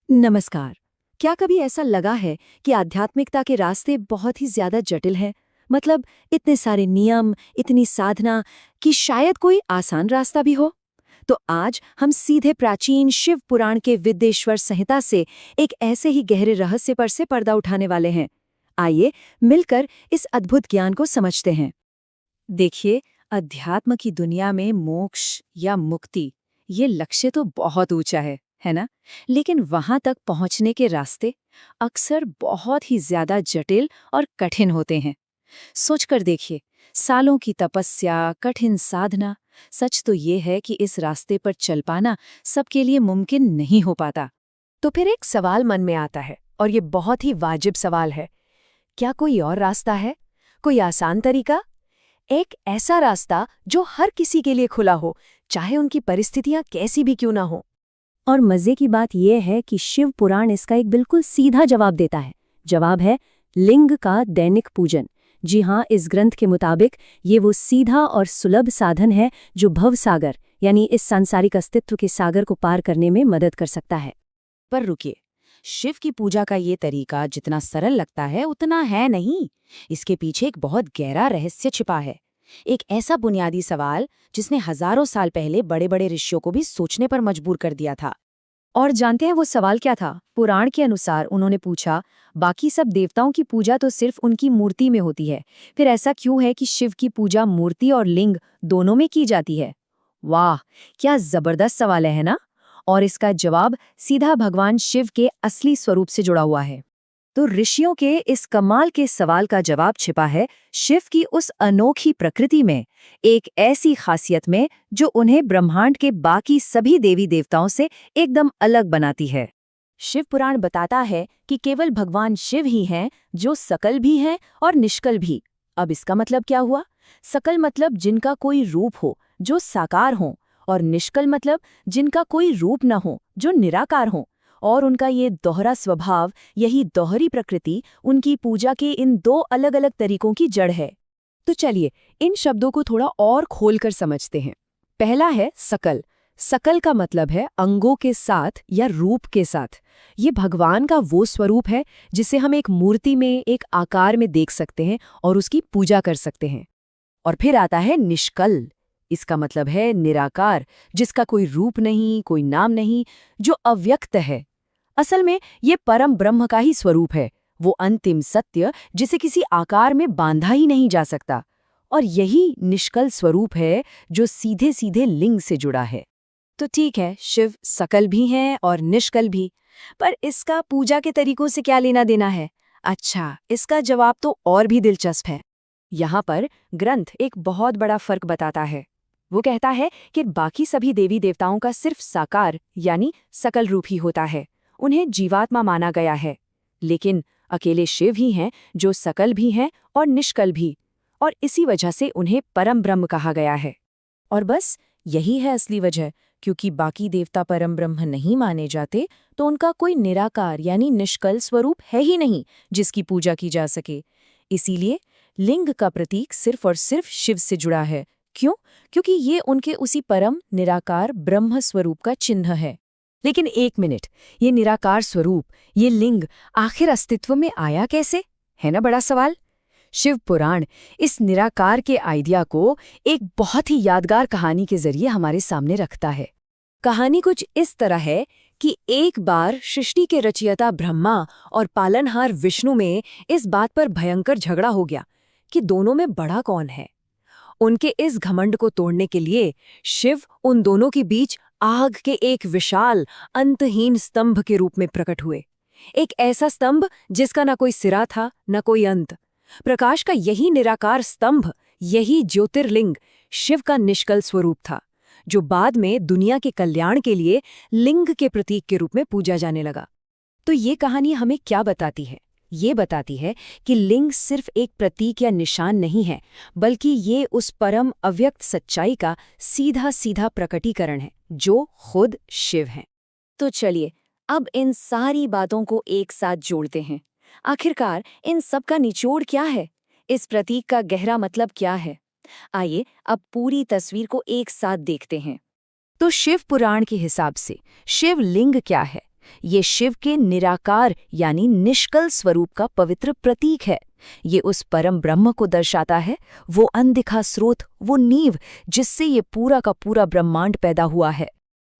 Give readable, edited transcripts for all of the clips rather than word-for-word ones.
नमस्कार। क्या कभी ऐसा लगा है कि आध्यात्मिकता के रास्ते बहुत ही ज्यादा जटिल हैं? मतलब इतने सारे नियम, इतनी साधना कि शायद कोई आसान रास्ता भी हो? तो आज हम सीधे प्राचीन शिव पुराण के विद्येश्वर संहिता से एक ऐसे ही गहरे रहस्य पर से पर्दा उठाने वाले हैं। आइए मिलकर इस अद्भुत ज्ञान को समझते हैं। देखिए, अध्यात्म की दुनिया में मोक्ष या मुक्ति, ये लक्ष्य तो बहुत ऊंचा है ना? लेकिन वहां तक पहुंचने के रास्ते अक्सर बहुत ही ज्यादा जटिल और कठिन होते हैं। सोचकर देखिए, सालों की तपस्या, कठिन साधना। सच तो ये है कि इस रास्ते पर चल पाना सबके लिए मुमकिन नहीं हो पाता। तो फिर एक सवाल मन में आता है, और ये बहुत ही वाजिब सवाल है। क्या कोई और रास्ता है? कोई आसान तरीका? एक ऐसा रास्ता जो हर किसी के लिए खुला हो, चाहे उनकी परिस्थितियां कैसी भी क्यों ना हो। और मजे की बात यह है कि शिव पुराण इसका एक बिल्कुल सीधा जवाब देता है। जवाब है लिंग का दैनिक पूजन। जी हाँ, इस ग्रंथ के मुताबिक ये वो सीधा और सुलभ साधन है जो भव सागर यानी इस सांसारिक अस्तित्व के सागर को पार करने में मदद कर सकता है। पर रुकिए, शिव की पूजा का ये तरीका जितना सरल लगता है उतना है नहीं। इसके पीछे एक बहुत गहरा रहस्य छिपा है। एक ऐसा बुनियादी सवाल जिसने हजारों साल पहले बड़े बड़े ऋषियों को भी सोचने पर मजबूर कर दिया था। और जानते हैं वो सवाल क्या था? पुराण के अनुसार उन्होंने पूछा, बाकी सब देवताओं की पूजा तो सिर्फ उनकी मूर्ति में होती है, फिर ऐसा क्यों है कि शिव की पूजा मूर्ति और लिंग दोनों में की जाती है? वाह, क्या जबरदस्त सवाल है ना? और इसका जवाब सीधा भगवान शिव के असली स्वरूप से जुड़ा हुआ है। तो ऋषियों के इस कमाल के सवाल का जवाब छिपा है शिव की उस अनोखी प्रकृति में, एक ऐसी खासियत में जो उन्हें ब्रह्मांड के बाकी सभी देवी देवताओं से एकदम अलग बनाती है। शिव पुराण बताता है कि केवल भगवान शिव ही हैं जो सकल भी हैं और निष्कल भी। अब इसका मतलब क्या हुआ? सकल मतलब जिनका कोई रूप हो, जो साकार हों, और निष्कल मतलब जिनका कोई रूप न हो, जो निराकार हों। और उनका ये दोहरा स्वभाव, यही दोहरी प्रकृति उनकी पूजा के इन दो अलग अलग तरीकों की जड़ है। तो चलिए इन शब्दों को थोड़ा और खोलकर समझते हैं। पहला है सकल। सकल का मतलब है अंगों के साथ या रूप के साथ। ये भगवान का वो स्वरूप है जिसे हम एक मूर्ति में, एक आकार में देख सकते हैं और उसकी पूजा कर सकते हैं। और फिर आता है निष्कल। इसका मतलब है निराकार, जिसका कोई रूप नहीं, कोई नाम नहीं, जो अव्यक्त है। असल में ये परम ब्रह्म का ही स्वरूप है, वो अंतिम सत्य जिसे किसी आकार में बांधा ही नहीं जा सकता। और यही निष्कल स्वरूप है जो सीधे सीधे लिंग से जुड़ा है। तो ठीक है, शिव सकल भी हैं और निष्कल भी, पर इसका पूजा के तरीकों से क्या लेना देना है? अच्छा, इसका जवाब तो और भी दिलचस्प है। यहाँ पर ग्रंथ एक बहुत बड़ा फर्क बताता है। वो कहता है कि बाकी सभी देवी देवताओं का सिर्फ साकार यानी सकल रूप ही होता है, उन्हें जीवात्मा माना गया है। लेकिन अकेले शिव ही हैं जो सकल भी हैं और निष्कल भी, और इसी वजह से उन्हें परम ब्रह्म कहा गया है। और बस यही है असली वजह, क्योंकि बाकी देवता परम ब्रह्म नहीं माने जाते तो उनका कोई निराकार यानी निष्कल स्वरूप है ही नहीं जिसकी पूजा की जा सके। इसीलिए लिंग का प्रतीक सिर्फ और सिर्फ शिव से जुड़ा है। क्यों? क्योंकि ये उनके उसी परम निराकार ब्रह्म स्वरूप का चिन्ह है। लेकिन एक मिनट, ये निराकार स्वरूप, ये लिंग आखिर अस्तित्व में आया कैसे? है ना बड़ा सवाल। शिव पुराण इस निराकार के आइडिया को एक बहुत ही यादगार कहानी के जरिए हमारे सामने रखता है। कहानी कुछ इस तरह है कि एक बार सृष्टि के रचयिता ब्रह्मा और पालनहार विष्णु में इस बात पर भयंकर झगड़ा हो गया कि दोनों में बड़ा कौन है। उनके इस घमंड को तोड़ने के लिए शिव उन दोनों के बीच आग के एक विशाल अंतहीन स्तंभ के रूप में प्रकट हुए। एक ऐसा स्तंभ जिसका ना कोई सिरा था, ना कोई अंत। प्रकाश का यही निराकार स्तंभ, यही ज्योतिर्लिंग शिव का निष्कल स्वरूप था, जो बाद में दुनिया के कल्याण के लिए लिंग के प्रतीक के रूप में पूजा जाने लगा। तो ये कहानी हमें क्या बताती है? ये बताती है कि लिंग सिर्फ एक प्रतीक या निशान नहीं है, बल्कि ये उस परम अव्यक्त सच्चाई का सीधा सीधा प्रकटीकरण है जो खुद शिव है। तो चलिए अब इन सारी बातों को एक साथ जोड़ते हैं। आखिरकार इन सब का निचोड़ क्या है? इस प्रतीक का गहरा मतलब क्या है? आइए अब पूरी तस्वीर को एक साथ देखते हैं। तो शिव पुराण के हिसाब से शिव लिंग क्या है? ये शिव के निराकार यानी निष्कल स्वरूप का पवित्र प्रतीक है। ये उस परम ब्रह्म को दर्शाता है, वो अनदिखा स्रोत, वो नींव जिससे ये पूरा का पूरा ब्रह्मांड पैदा हुआ है।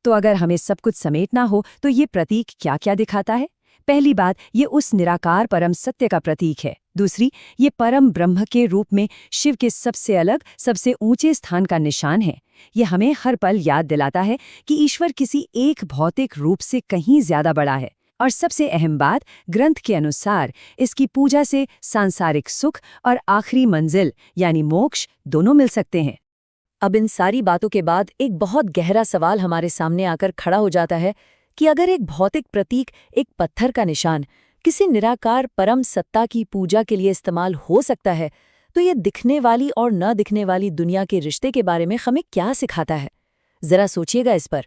तो अगर हमें सब कुछ समेटना हो तो ये प्रतीक क्या क्या दिखाता है? पहली बात, ये उस निराकार परम सत्य का प्रतीक है। दूसरी, ये परम ब्रह्म के रूप में शिव के सबसे अलग, सबसे ऊंचे स्थान का निशान है। ये हमें हर पल याद दिलाता है कि ईश्वर किसी एक भौतिक रूप से कहीं ज्यादा बड़ा है। और सबसे अहम बात, ग्रंथ के अनुसार इसकी पूजा से सांसारिक सुख और आखिरी मंजिल यानी मोक्ष दोनों मिल सकते हैं। अब इन सारी बातों के बाद एक बहुत गहरा सवाल हमारे सामने आकर खड़ा हो जाता है कि अगर एक भौतिक प्रतीक, एक पत्थर का निशान, किसी निराकार परम सत्ता की पूजा के लिए इस्तेमाल हो सकता है, तो ये दिखने वाली और न दिखने वाली दुनिया के रिश्ते के बारे में हमें क्या सिखाता है? जरा सोचिएगा इस पर।